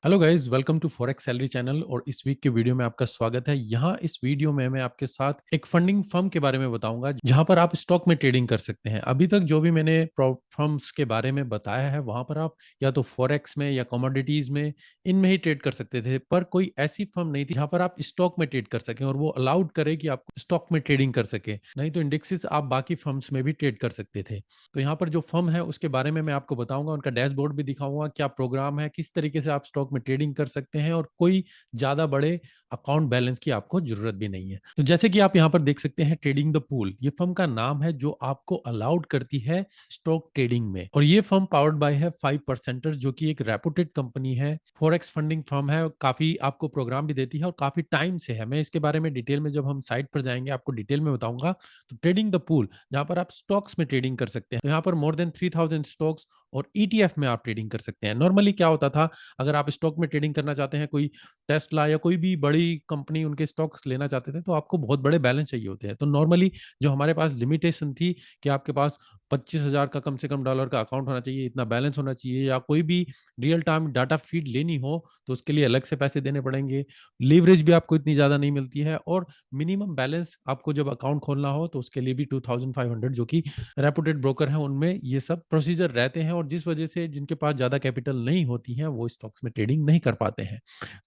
Hello guys, welcome to forex salary channel. और इस week के वीडियो में आपका स्वागत है। यहाँ इस वीडियो में मैं आपके साथ एक फंडिंग फर्म के बारे में बताऊंगा जहाँ पर आप स्टॉक में ट्रेडिंग कर सकते हैं। अभी तक जो भी मैंने फर्म्स के बारे में बताया है वहाँ पर आप या तो फॉरेक्स में या कमोडिटीज में इनमें ही ट्रेड कर सकते थे, पर कोई ऐसी फर्म नहीं थी जहाँ पर आप स्टॉक में ट्रेड कर सकें और वो अलाउड करे कि आप स्टॉक में ट्रेडिंग कर सके। नहीं तो इंडेक्सेस आप बाकी फर्म्स में भी ट्रेड कर सकते थे। तो यहाँ पर जो फर्म है उसके बारे में मैं आपको बताऊंगा, उनका डैशबोर्ड भी दिखाऊंगा, क्या प्रोग्राम है, किस तरीके से आप स्टॉक में ट्रेडिंग कर सकते हैं और कोई ज्यादा बड़े अकाउंट बैलेंस की आपको जरूरत भी नहीं है। तो जैसे कि आप यहाँ पर देख सकते हैं, ट्रेडिंग द पूल ये फर्म का नाम है जो आपको अलाउड करती है स्टॉक ट्रेडिंग में। और ये फर्म पावर्ड बाय है 5%, जो कि एक रेपुटेड कंपनी है, फॉरेक्स फंडिंग फर्म है। काफी आपको प्रोग्राम भी देती है और काफी टाइम से है। मैं इसके बारे में डिटेल में जब हम साइट पर जाएंगे आपको डिटेल में बताऊंगा। तो ट्रेडिंग द पूल जहां पर आप स्टॉक्स में ट्रेडिंग कर सकते हैं, तो यहाँ पर मोर देन 3000 स्टॉक्स और ईटीएफ में आप ट्रेडिंग कर सकते हैं। नॉर्मली क्या होता था, अगर आप स्टॉक में ट्रेडिंग करना चाहते हैं, कोई टेस्ला या कोई भी बड़ी कंपनी उनके स्टॉक्स लेना चाहते थे, तो आपको बहुत बड़े बैलेंस चाहिए होते हैं। तो नॉर्मली जो हमारे पास लिमिटेशन थी कि आपके पास 25,000 का कम से कम डॉलर का अकाउंट होना चाहिए, इतना बैलेंस होना चाहिए, या कोई भी रियल टाइम डाटा फीड लेनी हो तो उसके लिए अलग से पैसे देने पड़ेंगे। लीवरेज भी आपको इतनी ज्यादा नहीं मिलती है, और मिनिमम बैलेंस आपको जब अकाउंट खोलना हो तो उसके लिए भी 2500, जो कि रेपुटेड ब्रोकर हैं उनमें ये सब प्रोसीजर रहते हैं। और जिस वजह से जिनके पास ज्यादा कैपिटल नहीं होती है वो स्टॉक्स में ट्रेडिंग नहीं कर पाते हैं।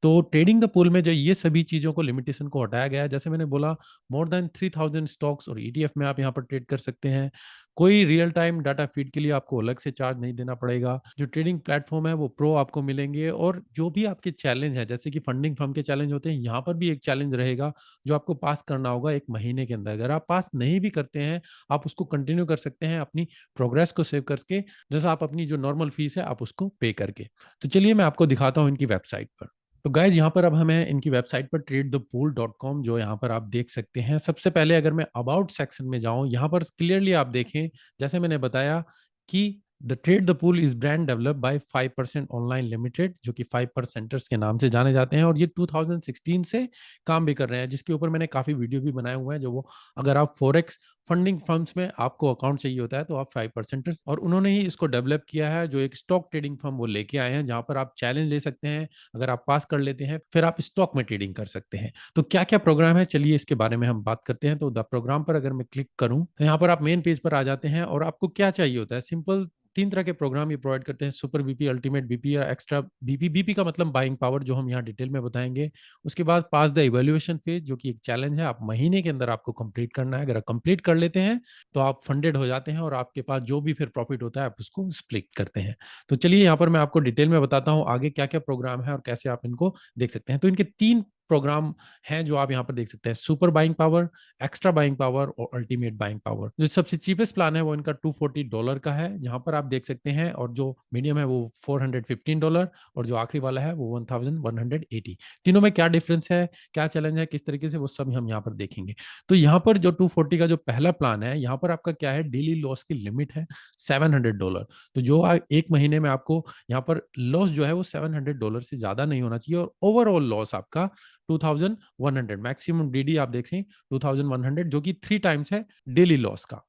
तो ट्रेडिंग द पूल में जो ये सभी चीजों को, लिमिटेशन को हटाया गया है। जैसे मैंने बोला, मोर देन 3000 स्टॉक्स और ईटीएफ में आप यहाँ पर ट्रेड कर सकते हैं। कोई रियल टाइम डाटा फीड के लिए आपको अलग से चार्ज नहीं देना पड़ेगा। जो ट्रेडिंग प्लेटफॉर्म है वो प्रो आपको मिलेंगे। और जो भी आपके चैलेंज है, जैसे कि फंडिंग फर्म के चैलेंज होते हैं, यहाँ पर भी एक चैलेंज रहेगा जो आपको पास करना होगा 1 महीने के अंदर। अगर आप पास नहीं भी करते हैं, आप उसको कंटिन्यू कर सकते हैं अपनी प्रोग्रेस को सेव करके, जैसा आप अपनी जो नॉर्मल फीस है आप उसको पे करके। तो चलिए मैं आपको दिखाता हूँ इनकी वेबसाइट पर। तो गाइज यहाँ पर अब हमें इनकी वेबसाइट पर tradethepool.com, जो यहाँ पर आप देख सकते हैं। सबसे पहले अगर मैं अबाउट सेक्शन में जाऊं, यहाँ पर क्लियरली आप देखें, जैसे मैंने बताया कि the trade the pool is brand develop by 5% online limited, जो कि 5%ers के नाम से जाने जाते हैं। और ये 2016 से काम भी कर रहे हैं, जिसके ऊपर मैंने काफी वीडियो भी बनाए हुए हैं। जो वो, अगर आप फॉरेक्स फंडिंग फर्म्स में आपको अकाउंट चाहिए होता है तो आप 5%ers, और उन्होंने ही इसको डेवलप किया है, जो एक स्टॉक ट्रेडिंग फर्म वो लेके आए हैं, जहां पर आप चैलेंज ले सकते हैं। अगर आप पास कर लेते हैं फिर आप स्टॉक में ट्रेडिंग कर सकते हैं। तो क्या क्या प्रोग्राम है, चलिए इसके बारे में हम बात करते हैं। तो द प्रोग्राम पर अगर मैं क्लिक करूं तो यहाँ पर आप मेन पेज पर आ जाते हैं। और आपको क्या चाहिए होता है, सिंपल 3 तरह के प्रोग्राम ये प्रोवाइड करते हैं: सुपर बीपी, अल्टीमेट बीपी या एक्स्ट्रा बीपी। बीपी का मतलब बाइंग पावर, जो हम यहाँ डिटेल में बताएंगे। उसके बाद पास द इवेल्युएशन फेज, जो कि एक चैलेंज है, आप महीने के अंदर आपको कंप्लीट करना है। अगर आप कंप्लीट कर लेते हैं तो आप फंडेड हो जाते हैं और आपके पास जो भी फिर प्रॉफिट होता है आप उसको स्प्लिट करते हैं। तो चलिए यहाँ पर मैं आपको डिटेल में बताता हूँ आगे क्या क्या प्रोग्राम है और कैसे आप इनको देख सकते हैं। तो इनके 3 प्रोग्राम हैं जो आप यहाँ पर देख सकते हैं: super buying power, extra buying power और अल्टीमेट बाइंग पावर। जो सबसे चीपेस्ट प्लान है वो इनका $240 का है, जहां पर आप देख सकते हैं। और जो मीडियम है वो $415, और जो आखिरी वाला है वो 1180। तीनों में क्या डिफरेंस है, क्या चैलेंज है, किस तरीके से, वो सब हम यहाँ पर देखेंगे। तो यहाँ पर जो 240 का जो पहला प्लान है, यहाँ पर आपका क्या है, डेली लॉस की लिमिट है $700। तो जो 1 महीने में आपको यहाँ पर लॉस जो है वो $700 से ज्यादा नहीं होना चाहिए। और ओवरऑल लॉस आपका 2100, मैक्सिमम डीडी आप देखें 2100, जो कि 3 टाइम्स है डेली लॉस का।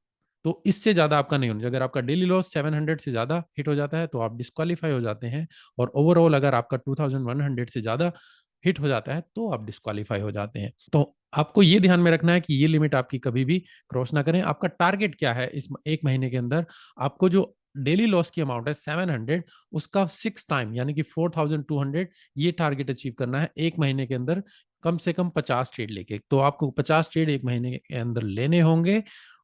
तो इससे ज्यादा आपका नहीं होना चाहिए। अगर आपका डेली लॉस 700 से ज्यादा हिट हो जाता है तो आप डिस्क्वालीफाई हो जाते हैं। और ओवरऑल अगर आपका 2100 से ज्यादा हिट हो जाता है तो आप डिस्क्वालीफाई हो जाते हैं। तो आपको ये ध्यान में रखना है कि ये लिमिट आपकी कभी भी क्रॉस ना करें। आपका टारगेट क्या है इस 1 महीने के अंदर, आपको जो डेली लॉस की अमाउंट है 700, उसका 6 टाइम यानी कि 4200, ये टारगेट अचीव करना है 1 महीने के अंदर। कम से कम 50 ट्रेड लेके, तो आपको 50 ट्रेड 1 महीने के अंदर लेने होंगे।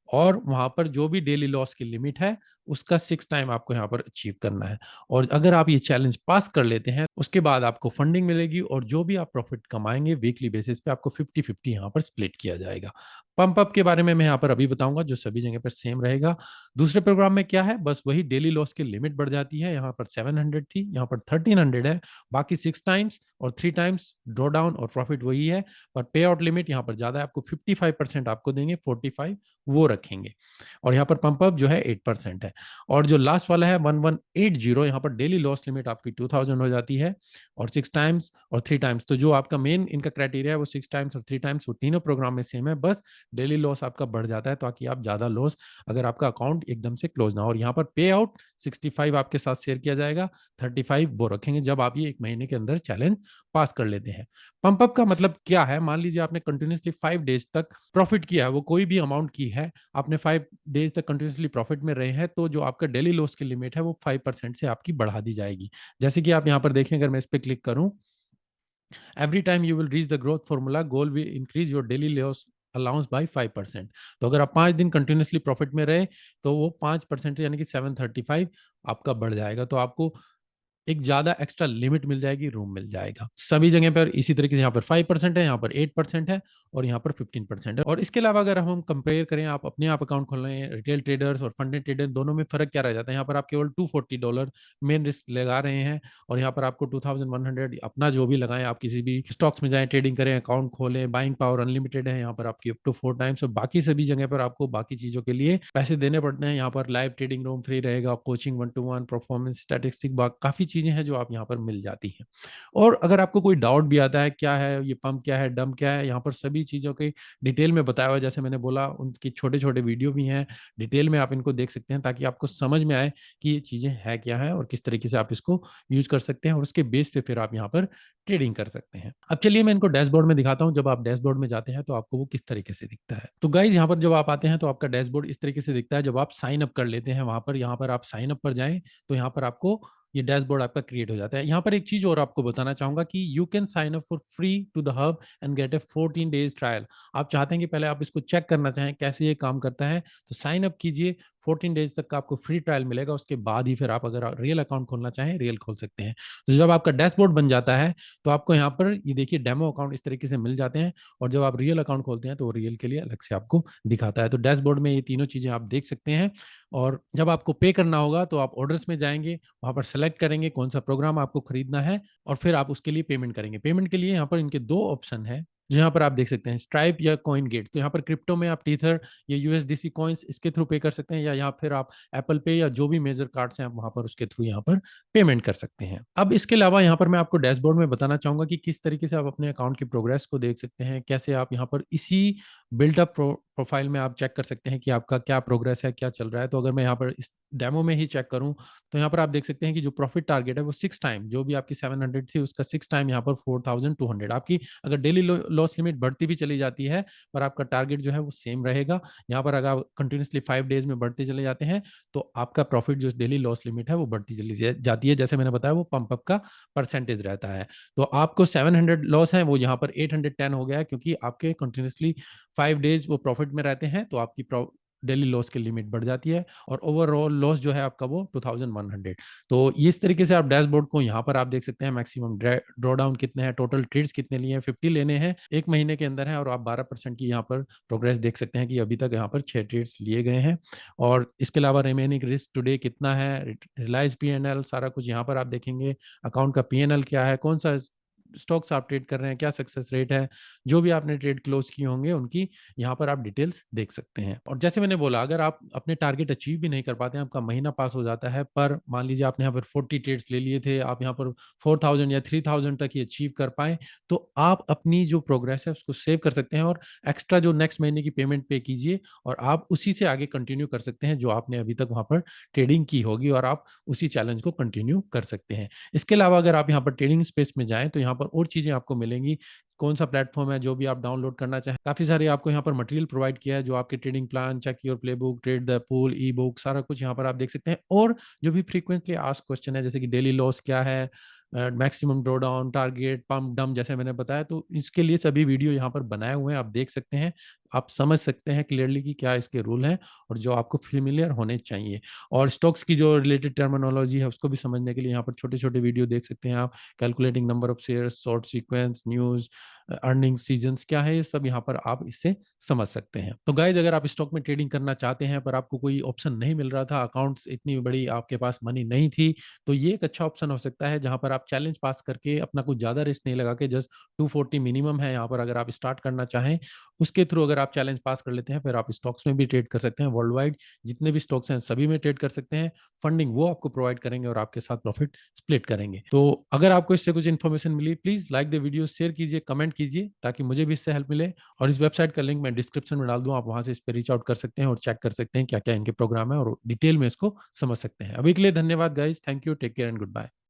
और वहां पर जो भी डेली लॉस की लिमिट है उसका 6 टाइम आपको यहाँ पर अचीव करना है। और अगर आप ये चैलेंज पास कर लेते हैं उसके बाद आपको फंडिंग मिलेगी, और जो भी आप प्रॉफिट कमाएंगे वीकली बेसिस पे आपको 50-50 यहाँ पर स्प्लिट किया जाएगा। पंप अप के बारे में मैं यहाँ पर अभी बताऊंगा, जो सभी जगह पर सेम रहेगा। दूसरे प्रोग्राम में क्या है, बस वही डेली लॉस की लिमिट बढ़ जाती है। यहाँ पर 700 थी, यहाँ पर 1300 है। बाकी 6 टाइम्स और 3 टाइम्स ड्रॉ डाउन और प्रॉफिट वही है। पर पे आउट लिमिट यहाँ पर ज्यादा है, आपको 55% आपको देंगे, 45 वो रखेंगे। और यहाँ पर पंप अप जो है 8% है। और जो लास्ट वाला है 1180, यहाँ पर डेली लॉस लिमिट आपकी 2000 हो जाती है, और 6 टाइम्स और 3 टाइम्स। तो जो आपका मेन इनका क्राइटेरिया है वो 6 टाइम्स और 3 टाइम्स, वो तीनों प्रोग्राम में सेम है, बस डेली लॉस आपका बढ़ जाता है ताकि आप ज्यादा लॉस, अगर आपका अकाउंट एकदम से क्लोज ना हो। और यहाँ पर पे आउट 65 आपके साथ शेयर किया जाएगा, 35 वो रखेंगे जब आप ये 1 महीने के अंदर चैलेंज पास कर लेते हैं। पंप अप का मतलब क्या है? मान लीजिए आपने कंटिन्यूसली 5 डेज तक प्रॉफिट किया है, वो कोई भी अमाउंट की है, आपने 5 डेज तक कंटिन्यूसली प्रॉफिट में रहे हैं, तो जो आपका डेली लॉस की लिमिट है वो 5% से आपकी बढ़ा दी जाएगी। जैसे कि आप यहाँ पर देखें, अगर मैं इस पर क्लिक करूं, every time you will reach the growth formula goal will increase your daily loss allowance by 5%। तो अगर आप 5 दिन कंटिन्यूसली प्रॉफिट में रहे तो वो 5% यानी कि 735 आपका बढ़ जाएगा। तो आपको एक ज्यादा एक्स्ट्रा लिमिट मिल जाएगी, रूम मिल जाएगा सभी जगह पर। इसी तरीके से यहाँ पर 5% है, यहाँ पर 8% है, और यहाँ पर 15% है। और इसके अलावा अगर हम कंपेयर करें, आप अपने आप अकाउंट खोल रहे हैं, रिटेल ट्रेडर्स और फंडेड ट्रेडर दोनों में फर्क क्या रह जाता है? यहाँ पर आप केवल $240 मेन रिस्क लगा रहे हैं, और यहाँ पर आपको 2100 अपना जो भी लगाएं, आप किसी भी स्टॉक्स में जाएं, ट्रेडिंग करें, अकाउंट खोलें, बाइंग पावर अनलिमिटेड है यहाँ पर आपकी अप टू 4 टाइम्स। और बाकी सभी जगह पर आपको बाकी चीजों के लिए पैसे देने पड़ते हैं। यहाँ पर लाइव ट्रेडिंग रूम फ्री रहेगा, कोचिंग 1-to-1, परफॉर्मेंस स्टैटिस्टिक, काफी चीजें हैं जो आप यहाँ पर मिल जाती हैं। और अगर आपको कोई डाउट भी आता है, क्या है ये पंप, क्या है डंप, क्या है, यहाँ पर सभी चीजों के डिटेल में बताया हुआ है। जैसे मैंने बोला, उनकी छोटे छोटे वीडियो भी हैं, डिटेल में आप इनको देख सकते हैं ताकि आपको समझ में आए कि ये चीजें है क्या है और किस तरीके से आप इसको यूज कर सकते हैं, और उसके बेस पे फिर आप यहाँ पर ट्रेडिंग कर सकते हैं। अब चलिए मैं इनको डैशबोर्ड में दिखाता हूँ। जब आप डैशबोर्ड में जाते हैं तो आपको वो किस तरीके से दिखता है। तो गाइज यहाँ पर जब आप आते हैं तो आपका डैशबोर्ड इस तरीके से दिखता है। जब आप साइन अप कर लेते हैं वहां पर, यहाँ पर आप साइन अप पर जाएं तो यहाँ पर आपको ये डैशबोर्ड आपका क्रिएट हो जाता है। यहाँ पर एक चीज और आपको बताना चाहूंगा कि you can sign up for free to the hub and get a 14 days trial. आप चाहते हैं कि पहले आप इसको चेक करना चाहें कैसे ये काम करता है, तो साइन अप कीजिए, 14 डेज तक का आपको फ्री ट्रायल मिलेगा। उसके बाद ही फिर आप अगर रियल अकाउंट खोलना चाहें, रियल खोल सकते हैं। तो जब आपका डैशबोर्ड बन जाता है तो आपको यहाँ पर ये देखिए डेमो अकाउंट इस तरीके से मिल जाते हैं, और जब आप रियल अकाउंट खोलते हैं तो रियल के लिए अलग से आपको दिखाता है। तो डैशबोर्ड में ये तीनों चीजें आप देख सकते हैं। और जब आपको पे करना होगा तो आप ऑर्डर्स में जाएंगे, वहां पर सेलेक्ट करेंगे कौन सा प्रोग्राम आपको खरीदना है, और फिर आप उसके लिए पेमेंट करेंगे। पेमेंट के लिए यहाँ पर इनके दो ऑप्शन है, जो यहाँ पर आप देख सकते हैं, स्ट्राइप या कॉइन गेट। तो यहाँ पर क्रिप्टो में आप टीथर या यूएसडीसी कॉइन्स इसके थ्रू पे कर सकते हैं, या यहाँ फिर आप एप्पल पे या जो भी मेजर कार्ड्स हैं आप वहां पर उसके थ्रू यहाँ पर पेमेंट कर सकते हैं। अब इसके अलावा यहाँ पर मैं आपको डैशबोर्ड में बताना चाहूंगा कि किस तरीके से आप अपने अकाउंट की प्रोग्रेस को देख सकते हैं, कैसे आप यहाँ पर इसी बिल्डअप प्रोफाइल में आप चेक कर सकते हैं कि आपका क्या प्रोग्रेस है, क्या चल रहा है। तो अगर मैं यहाँ पर इस डेमो में ही चेक करूं तो यहाँ पर आप देख सकते हैं कि जो प्रॉफिट टारगेट है वो 6 टाइम, जो भी आपकी 700 थी उसका 6 टाइम यहाँ पर 4200। आपकी अगर डेली लॉस लिमिट बढ़ती भी चली जाती है पर आपका टारगेट जो है वो सेम रहेगा। यहाँ पर अगर आप कंटिन्यूसली 5 डेज में बढ़ते चले जाते हैं तो आपका प्रॉफिट जो डेली लॉस लिमिट है वो बढ़ती चली जाती है। जैसे मैंने बताया वो पंप अप का परसेंटेज रहता है। तो आपको 700 लॉस है वो यहाँ पर 810 हो गया है, क्योंकि आपके कंटिन्यूसली 5 डेज वो प्रॉफिट में रहते हैं, तो आपकी डेली लॉस की लिमिट बढ़ जाती है, और ओवरऑल लॉस जो है आपका वो 2100। तो इस तरीके से आप डैशबोर्ड को यहाँ पर आप देख सकते हैं, मैक्सिमम ड्रॉ डाउन कितने हैं, टोटल ट्रेड्स कितने लिए हैं, 50 लेने हैं 1 महीने के अंदर है, और आप 12% की यहाँ पर प्रोग्रेस देख सकते हैं कि अभी तक यहाँ पर 6 ट्रेड्स लिए गए हैं। और इसके अलावा रिमेनिंग रिस्क टुडे कितना है, रिलायंस पीएनएल, सारा कुछ यहाँ पर आप देखेंगे। अकाउंट का पीएनएल क्या है, कौन सा स्टॉक्स आप ट्रेड कर रहे हैं, क्या सक्सेस रेट है, जो भी आपने ट्रेड क्लोज किए होंगे उनकी यहाँ पर आप डिटेल्स देख सकते हैं। और जैसे मैंने बोला, अगर आप अपने टारगेट अचीव भी नहीं कर पाते हैं, आपका महीना पास हो जाता है, पर मान लीजिए आपने यहाँ पर 40 ट्रेड्स ले लिए थे, आप यहाँ पर 4000 या 3000 तक ही अचीव कर पाए, तो आप अपनी जो प्रोग्रेस है उसको सेव कर सकते हैं, और एक्स्ट्रा जो नेक्स्ट महीने की पेमेंट पे कीजिए, और आप उसी से आगे कंटिन्यू कर सकते हैं जो आपने अभी तक वहां पर ट्रेडिंग की होगी, और आप उसी चैलेंज को कंटिन्यू कर सकते हैं। इसके अलावा अगर आप यहाँ पर ट्रेडिंग स्पेस में जाएं तो यहाँ पर और चीजें आपको मिलेंगी। कौन सा प्लेटफॉर्म है जो भी आप डाउनलोड करना चाहें, काफी सारे आपको यहाँ पर मटेरियल प्रोवाइड किया है, जो आपके trading plan, check your playbook, trade the pool, ebook, सारा कुछ यहाँ पर आप देख सकते हैं। और जो भी फ्रीक्वेंटली आस्क्ड क्वेश्चन है, जैसे कि डेली लॉस क्या है, maximum draw down, target, pump डम, जैसे मैंने बताया, तो इसके लिए सभी वीडियो यहाँ पर बनाए हुए हैं, आप देख सकते हैं, आप समझ सकते हैं क्लियरली कि क्या इसके रूल हैं और जो आपको फेमिलियर होने चाहिए। और स्टॉक्स की जो रिलेटेड टर्मिनोलॉजी है उसको भी समझने के लिए यहाँ पर छोटे छोटे वीडियो देख सकते हैं आप, calculating number of shares, short sequence, news, earning seasons क्या है, ये सब यहाँ पर आप इससे समझ सकते हैं। तो गाइज, अगर आप स्टॉक में ट्रेडिंग करना चाहते हैं पर आपको कोई ऑप्शन नहीं मिल रहा था, अकाउंट्स इतनी बड़ी आपके पास मनी नहीं थी, तो ये एक अच्छा ऑप्शन हो सकता है जहाँ पर आप चैलेंज पास करके अपना कुछ ज़्यादा रिस्क नहीं लगा के, जस्ट 240 मिनिमम है यहाँ पर, अगर आप स्टार्ट करना चाहें उसके थ्रू अगर आप चैलेंज पास कर लेते हैं, फिर आप स्टॉक्स में भी ट्रेड कर सकते हैं। वर्ल्ड वाइड जितने भी स्टॉक्स हैं सभी में ट्रेड कर सकते हैं। फंडिंग वो आपको प्रोवाइड करेंगे और आपके साथ प्रॉफिट स्प्लिट करेंगे। तो अगर आपको इससे कुछ इन्फॉर्मेशन मिली, please like the video, share कीजिए, कमेंट कीजिए, ताकि मुझे भी इससे हेल्प मिले। और इस वेबसाइट का लिंक मैं डिस्क्रिप्शन में डाल दूं, आप वहां से इस पर रीच आउट कर सकते हैं और चेक कर सकते हैं क्या क्या इनके प्रोग्राम है और डिटेल में इसको समझ सकते हैं। अभी के लिए धन्यवाद guys, thank you, take care and good bye.